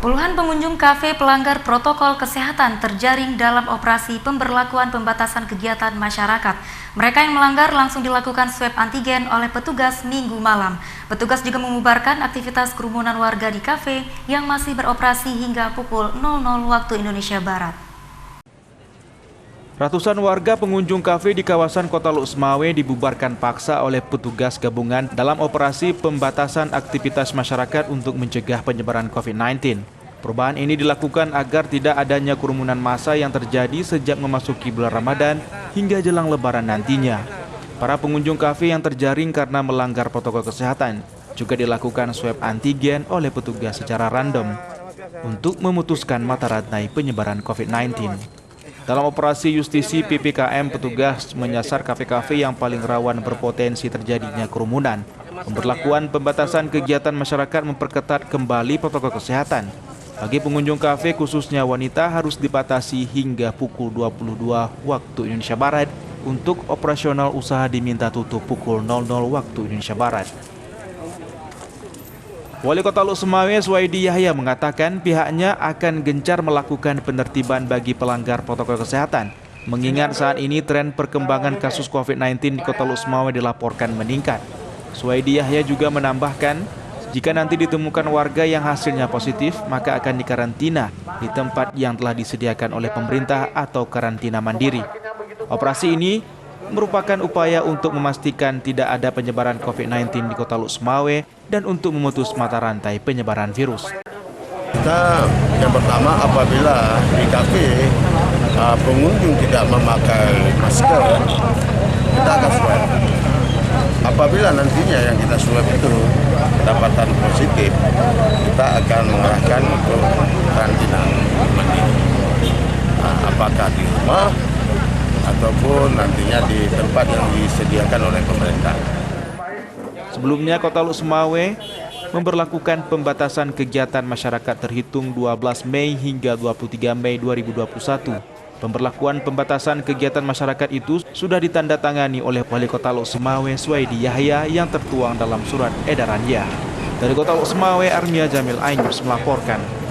Puluhan pengunjung kafe pelanggar protokol kesehatan terjaring dalam operasi pemberlakuan pembatasan kegiatan masyarakat. Mereka yang melanggar langsung dilakukan swab antigen oleh petugas Minggu malam. Petugas juga membubarkan aktivitas kerumunan warga di kafe yang masih beroperasi hingga pukul 00 waktu Indonesia Barat. Ratusan warga pengunjung kafe di kawasan Kota Luk-Semawe dibubarkan paksa oleh petugas gabungan dalam operasi pembatasan aktivitas masyarakat untuk mencegah penyebaran COVID-19. Perubahan ini dilakukan agar tidak adanya kerumunan massa yang terjadi sejak memasuki bulan Ramadan hingga jelang Lebaran nantinya. Para pengunjung kafe yang terjaring karena melanggar protokol kesehatan juga dilakukan swab antigen oleh petugas secara random untuk memutuskan mata rantai penyebaran COVID-19. Dalam operasi justisi PPKM, petugas menyasar kafe-kafe yang paling rawan berpotensi terjadinya kerumunan. Pemberlakuan pembatasan kegiatan masyarakat memperketat kembali protokol kesehatan. Bagi pengunjung kafe, khususnya wanita, harus dibatasi hingga pukul 22 waktu Indonesia Barat. Untuk operasional usaha diminta tutup pukul 00 waktu Indonesia Barat. Wali Kota Luk-Semawe Suwaidi Yahya mengatakan pihaknya akan gencar melakukan penertiban bagi pelanggar protokol kesehatan. Mengingat saat ini tren perkembangan kasus COVID-19 di Kota Luk-Semawe dilaporkan meningkat. Suwaidi Yahya juga menambahkan, jika nanti ditemukan warga yang hasilnya positif, maka akan dikarantina di tempat yang telah disediakan oleh pemerintah atau karantina mandiri. Operasi ini merupakan upaya untuk memastikan tidak ada penyebaran COVID-19 di Kota Luk-Semawe dan untuk memutus mata rantai penyebaran virus. Kita yang pertama, apabila di kafe pengunjung tidak memakai masker, kita akan swab. Apabila nantinya yang kita swab itu kedapatan positif, kita akan mengarahkan untuk karantina mandiri. Apakah di rumah ataupun nantinya di tempat yang disediakan oleh pemerintah. Sebelumnya, Kota Luk-Semawe memberlakukan pembatasan kegiatan masyarakat terhitung 12 Mei hingga 23 Mei 2021. Pemberlakuan pembatasan kegiatan masyarakat itu sudah ditandatangani oleh Wali Kota Luk-Semawe Suwaidi Yahya yang tertuang dalam surat edarannya. Dari Kota Luk-Semawe, Armia Jamil Ainus melaporkan.